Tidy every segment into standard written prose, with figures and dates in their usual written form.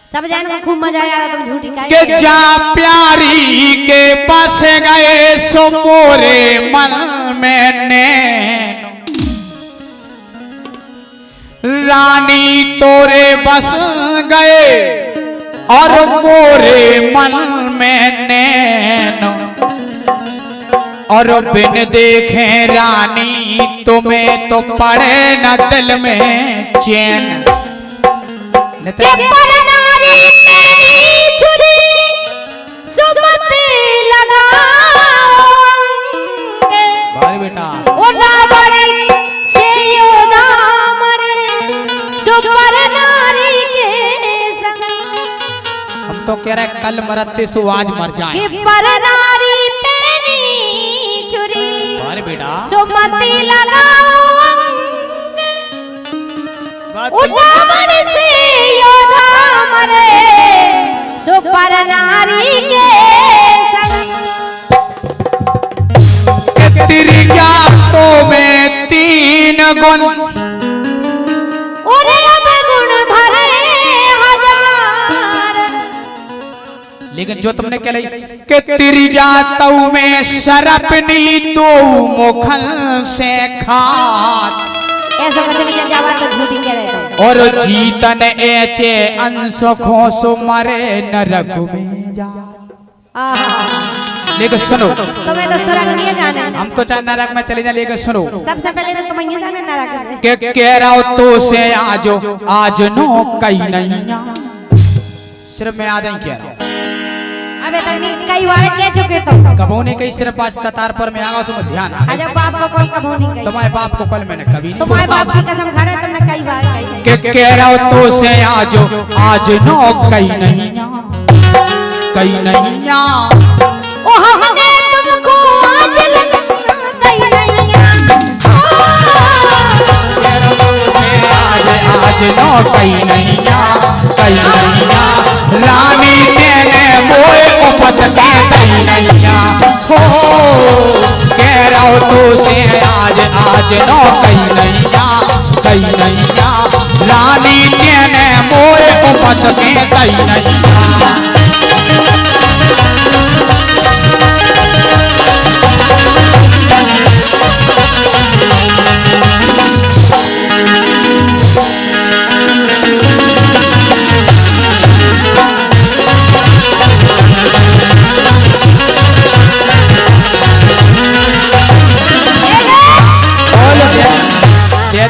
सब जान को खूब मजा आया तुम झूठी का के जा प्यारी के पास गए सो मोरे मन में नैन रानी तोरे बस गए और मोरे मन में नैन और बिन देखे रानी तुम्हें तो पड़े न दिल में चैन बेटा हम तो कह रहे कल मरते सो आज मर जाए बेटा सुमति लगाओ उठावन से योधा मरे सुपर नारी के तेरी यादों में 3 गुण और अब गुण भरे हजार लेकिन जो तुमने कह ली कि तेरी यादों में सरपनी तो मुखल से खात ऐसा कुछ नहीं जावा तो झूठी कह रहे हो और जीतन ऐचे अंश खोसो मरे नरक में जा लेकिन सुनो तुम्हें तो स्वर्ग नहीं जाना हम तो चाहे नरक में चले जाए लेकिन सुनो सबसे पहले तो तुम्हें जाना नरक में के कह रहा हो तो से आज नो कई नहीं सिर्फ मैं आ जाए कह रहा हूँ अबे तक नहीं कई बार कह चुके तुम कबो ने कही सिर्फ आज ततार पर मैं आगा सो ध्यान आ अजब बाप को कौन कबो नहीं कही तुम्हारे बाप को कल मैंने कभी नहीं तुम्हारे बाप की कसम खा रहे तुमने कई बार कही के कह रहा हो तो से आज नो कई नहीं ओ हमने तुमको आज कई नहीं आज नो कई नहीं रानी तेने मोए उम्मत में हो कह रहा हो तो से आज नो कई नहीं रानी तेने मोए उम्मत में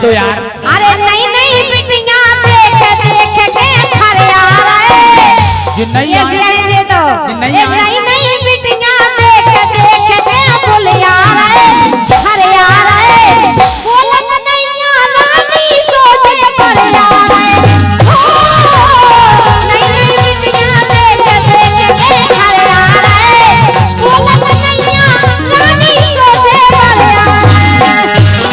दो यार अरे नहीं नहीं बिटिया देख के घर आ रहे ये दे दो नहीं नहीं बिटिया देख के बोल आ रहे घर आ रहे बोलत नहीं रानी सोचे पर जा रहे नहीं नहीं बिटिया देख के घर आ रहे बोलत नहीं रानी सोचे पर जा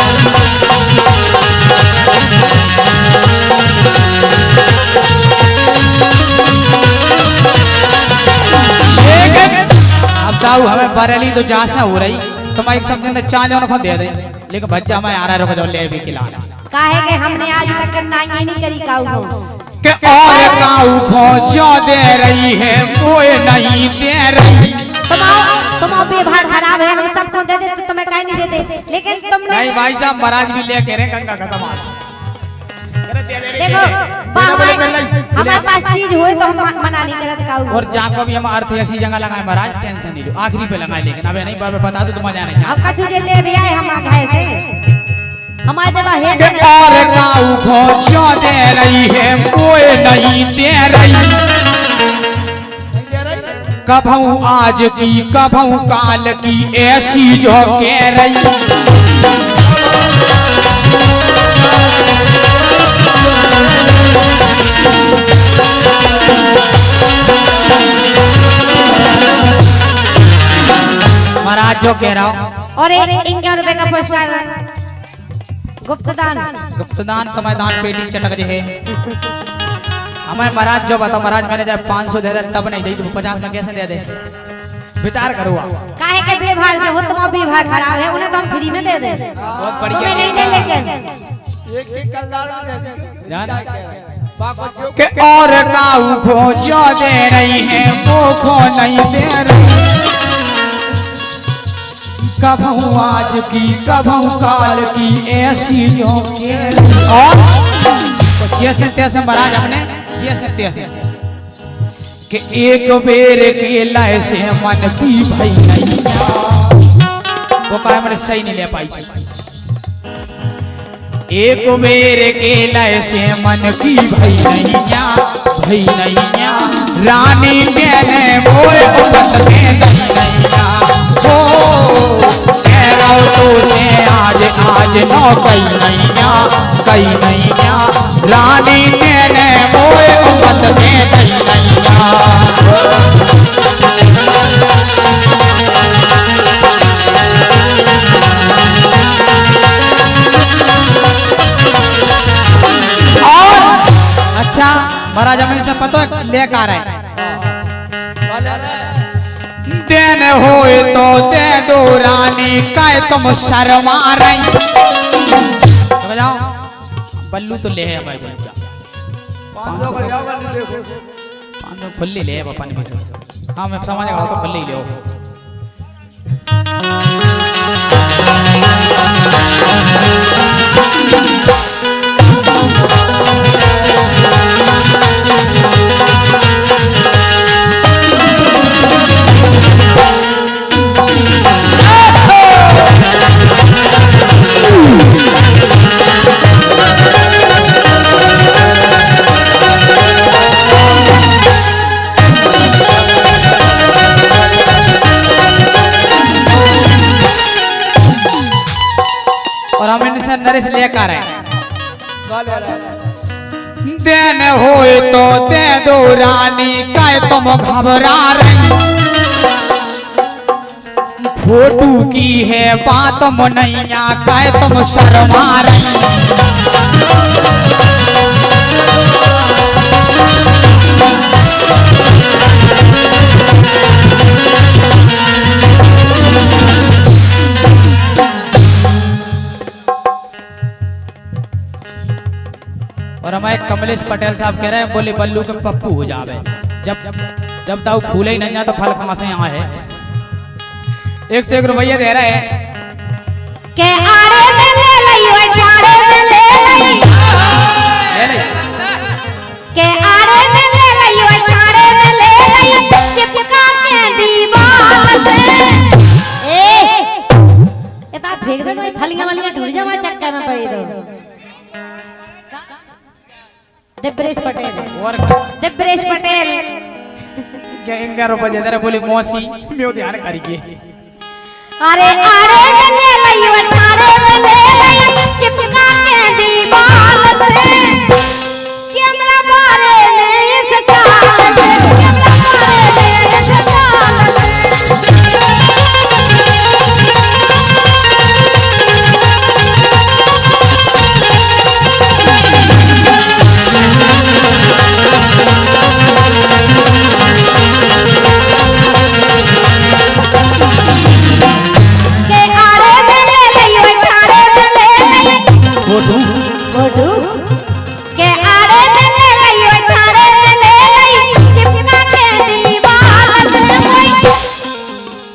हमें बरेली तो जासा हो रही तो मैं एक सब दिन चाल को दे दे लेकिन बच्चा मैं आ रहा रुक जाओ ले भी खिलाना काहे के हमने आज तक नाई नहीं करी काऊ के और काऊ खो जो दे रही है कोई नहीं दे रही तुम व्यवहार खराब है हम सबको दे दे तो तुम्हें काहे नहीं देते लेकिन तुमने नहीं भाई साहब महाराज भी ले कह रहे गंगा का समाज देखो हमारे पास चीज हो तो हम मना नहीं करत काऊ और जहां को भी हम अर्थ ऐसी जगह लगाए महाराज टेंशन नहीं लो आखिरी पे लगाए लेकिन अबे नहीं बाबा बता दो तुम जाने अब कछु जे ले भी आए हम आए से हमारे देवा है के और काऊ खो जो दे रही है कोई नहीं दे रही कभू आज की कभू काल की ऐसी जो कह रही महाराज जो कह रहा हूँ और 51 रुपए का पुरस्कार गुप्तदान तुम्हें दान पेटी चटक जे है हमें महाराज जो बताओ महाराज मैंने जब 500 दे दे तब नहीं दी तो 50 में कैसे दे दे विचार करो काहे के व्यवहार से हो तुम व्यवहार खराब है उन्हें तो हम फ्री में दे दे बहुत बढ़िया तुम्हें नहीं दे लेकिन एक कलदार में दे के और काऊ खोजो दे रही है मोखो नहीं दे रही कभू आज की कभू काल की ऐसी जो और जैसे तैसे महाराज हमने जैसे तैसे कि एक बेर के लाए से मन की भाई नहीं वो कहा मैंने सही नहीं ले पाई एक बेर के लाए से मन की भाई नहीं रानी मैंने मोए मत में हो कह रहा तो से आज नो कई नहीं रानी मैंने मोए मत में अच्छा महाराज हमें सब पता है लेकर आ रहे हैं दिन होए तो दे दो रानी काय तुम शर्मा रही समझाओ बल्लू तो ले है भाई बच्चा 500 खुली ले अपन भी हाँ मैं समझ गया तो खुली ले और हम इनसे नरेश लेकर आए दिन होए तो दे दो रानी काय तुम घबरा रही फोटू की है बात मनैया काय तुम शर्मा रही और हमारे कमलेश पटेल साहब कह रहे हैं बोले बल्लू के पप्पू हो जावे जब ताऊ फूले ही नहीं जा तो फल कहाँ से यहाँ है 101 रुपया दे रहे हैं के आरे में ले लई अठारे में ले लई के आरे में ले लई अठारे में ले लई चिपका के दीवार से ए ता फेंक दे भाई फलियां टूट जा मैं चक्का में पड़ी दो देवरेश पटेल क्या 11 रुपया दे रहे बोले मौसी मैं ध्यान करिए अरे आरे में ले लई अठारे में ले लई चिपका के दीवार से कैमरा बारे में इस टाल से कैमरा बारे में इस टाल के आरे में ले लई अठारे में ले लई चिपका के दीवार से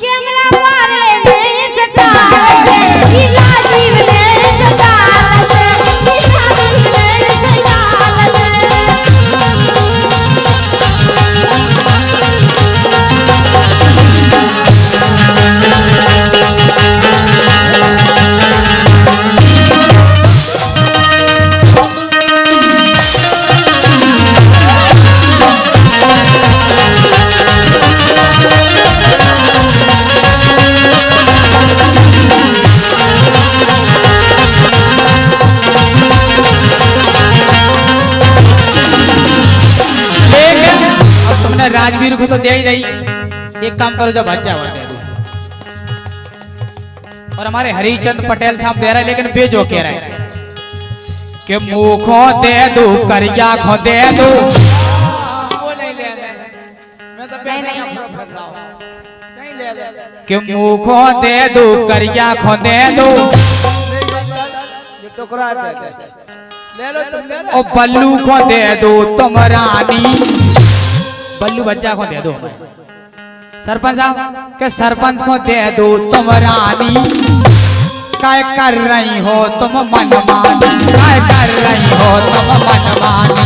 कैमरा बारे में इस टाल से हिलाई में इस टाल से हिलाई में इस टाल राजवीर को तो दे ही नहीं एक काम करो जब बच्चा हुआ दे दो और हमारे हरिचंद पटेल साहब दे रहे हैं लेकिन बेजो कह रहे हैं कि मुखो दे दो करिया खो दे दो कि मुखो दे दो करिया खो दे दो ले लो तुम ले लो। ओ बल्लू को दे दो तुम रानी, बल्लू बच्चा को दे दो। सरपंच साहब के सरपंच को दे दो तुम रानी, काय कर रही हो तुम मनमानी, काय कर रही हो तुम मनमानी।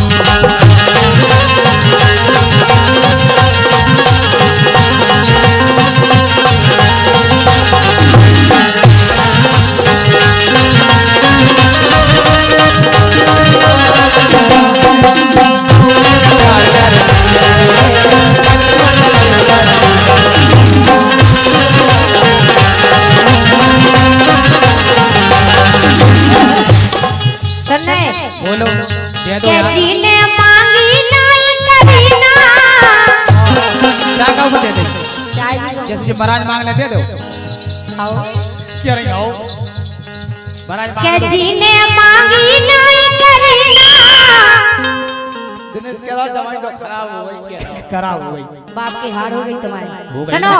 बोलो दे दो यार। जीने मांगी नाई करीना, चाय का दे दो, चाय जैसे जो महाराज मांग लेते दो। आओ क्या रही हो महाराज के मांग लो। जीने मांगी नाई करीना, दिनेश कह रहा जमाई तो खराब हो गई क्या करा हो गई। बाप की हार हो गई हो तुम्हारी। गई सुनो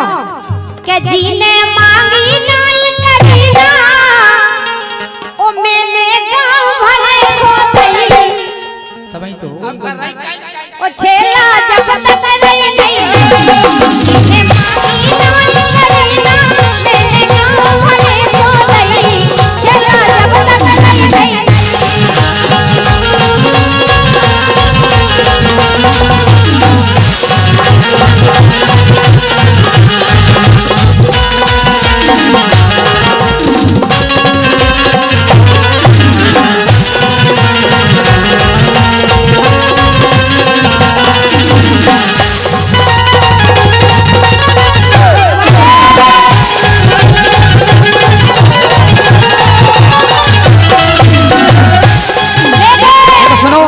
के जीने मांगी नाई करीना, ओ मैंने गाँव भरे को दई, तभी तो अब कर रही ओ छेला जब तक नहीं नहीं जीने मांगी नाई करीना, मैंने गाँव भरे को दई, छेला जब तक नहीं नहीं। सुनो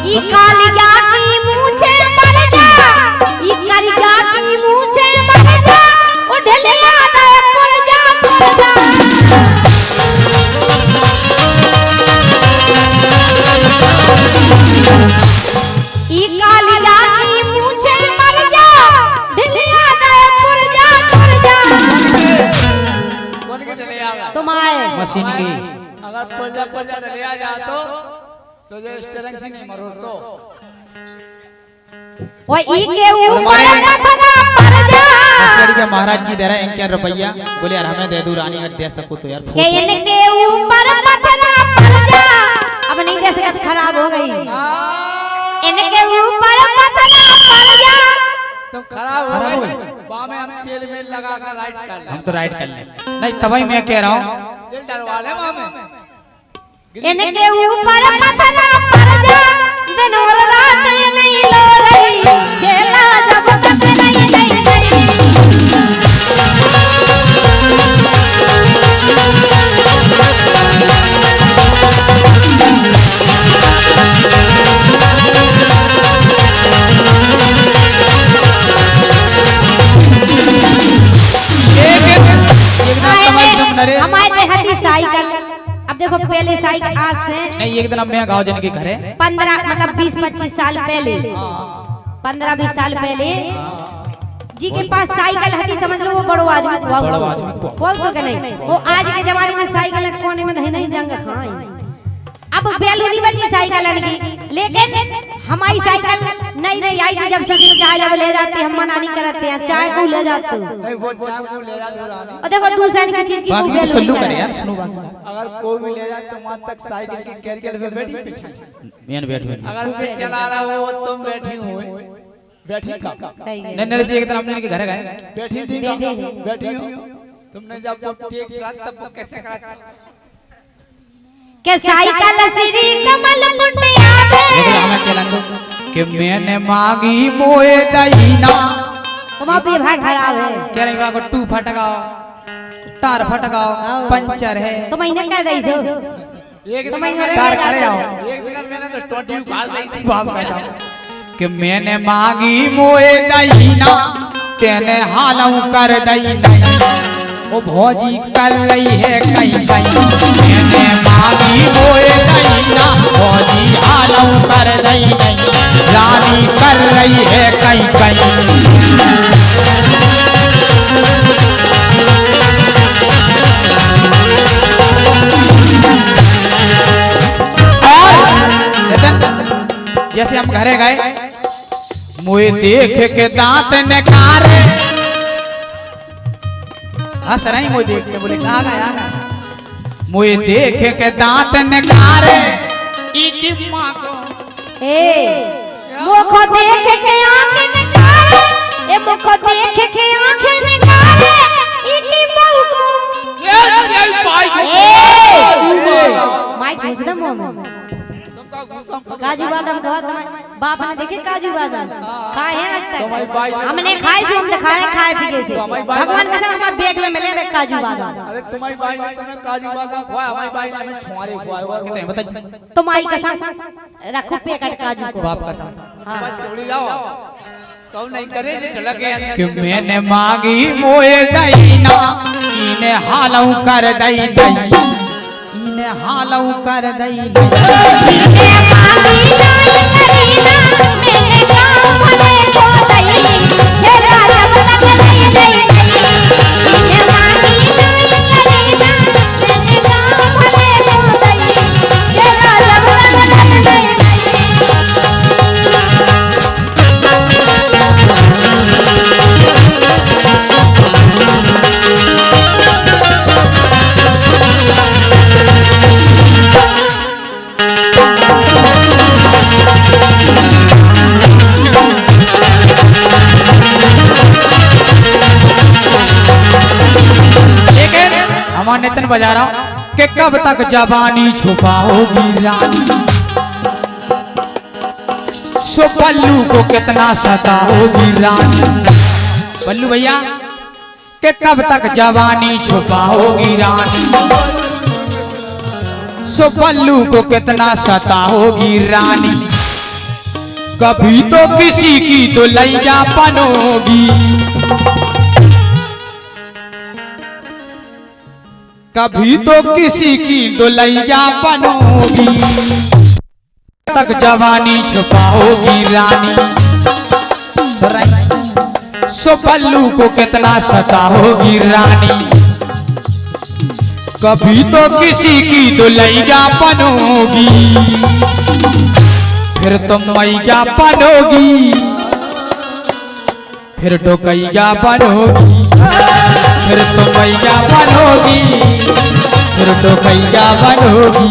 ई कालिया की मूछे मर जा, ई कालिया की मूछे मर जा, ओ ढलिया दे पर जा पर जा। ई कालिया की मूछे मर जा, ढलिया दे पर जा पर जा। कौन के चले आगा तुम्हारे मशीन की अगर पर्जा चले आ जा तो जो स्टेरिंग से नहीं मरो तो ओ ई के ऊपर मथरा पर जा, मशीन के महाराज जी दे रहे हैं 1 रुपया। बोले यार हमें दे दो रानी, अगर दे सको तो यार। के इनके ऊपर मथरा पर जा। अब नहीं दे सकत, खराब हो गई। इनके ऊपर मथरा पर जा, तुम खराब हो खराब हो गई। गई। बामे हम तेल में लगा कर राइट कर ले। हम तो राइट कर ले। नहीं तभी मैं कह रहा हूँ दिल डरवा ले बामे। इनके ऊपर मथरा पर जा, दिन और रात ये नहीं लो रही, छेला जब तक नहीं नहीं नहीं। हमारे देहाती साइकिल, अब देखो पहले साइकिल आज से नहीं, एक दिन अब मैं गाँव जन के घर है 15 मतलब 20-25 साल पहले, 15-20 साल पहले जी के पास साइकिल हती, समझ लो वो बड़ो आदमी बोल तो के नहीं। वो आज के जमाने में साइकिल कोने में नहीं नहीं जंग खाई। अब बैलूनी बची साइकिल की, लेकिन हमारी साइकिल नहीं नहीं आई थी। जब से चाय जब ले जाते हम मना नहीं करते हैं, चाय को ले जाते हो। नहीं वो चाय को ले जा दो रानी। और देखो दूसरी की चीज की बाकी तो सुल्लू करे यार। सुनो बात अगर कोई भी ले जाए तो वहां तक साइकिल की कैरियर पे बैठी पीछे। मैं बैठी हुई अगर मैं चला रहा हूँ वो तुम बैठी हुई बैठी का सही है। नहीं नहीं, एक दिन हमने इनके घर गए, बैठी थी बैठे हैं। बैठी हूँ। तुमने जब वो टेक चला तब वो कैसे करा के साइकिल श्री कमल पुण्या लेकिन में हमें क्या लगता कि मैंने मांगी मोए दईना। तुम्हारा विभाग खराब है। कह रही बात को टू फटकाओ, टार फटकाओ, पंचर है। तो महीने क्या दई सो एक तो दिन महीने टार खड़े आओ एक दिन मैंने तो 20 उखाड़ दी थी। बाप का साहब कि मैंने मांगी मोए दईना, तेने हालऊ कर दई नहीं। वो भौजी कर रही है कहीं कहीं, मैंने मांगी मोए दईना, भौजी हालऊ कर दई नहीं। रानी कर रही है कहीं कहीं। और घरे गए, मोए देख के दांत नकारे। हंस रही मोए देख के, बोले कहाँ गया? मोए देख के दांत नकारे, इकी माँ को मुखो देख के आंखें निकाले, ए मुखो देख के आंखें निकाले, इकी बहू को माइक घुस दम मुंह में। काजू बादाम बहुत बाप ने देखे काजू बादाम खाए हैं आज तक? हमने खाए से हम दिखाए खाए पीके से। भगवान कसम हमारे पेट में मिले काजू बादाम। अरे तुम्हारी बाई ने तुम्हें काजू बादाम खवाया, हमारी बाई ने हमें छुआरे खवाया। और कहते हैं बता तुम्हारी कसम रखो पैकेट काजू को। बाप कसम। हाँ। बस चोरी लाओ, कौन नहीं करे जे ढलक गया कि मैंने मांगी मोए दईना, इने हालऊ कर दई दई, इने हालऊ कर दई दई। नितिन बजा रहा हूं कि कब तक जवानी छुपाओगी रानी, सो पल्लू को कितना सताओगी रानी। पल्लू भैया कि कब तक जवानी छुपाओगी रानी, सो पल्लू को कितना सताओगी रानी। कभी तो किसी की तो लैया बनोगी, कभी तो किसी की दुल्हैया बनोगी, तक जवानी छुपाओगी रानी। सो पल्लू को कितना सताओगी रानी, कभी तो किसी की दुल्हैया बनोगी, फिर तुम मैया बनोगी, फिर डोकैया बनोगी, फिर तुम मैया बनोगी, फिर डोकैया बनोगी।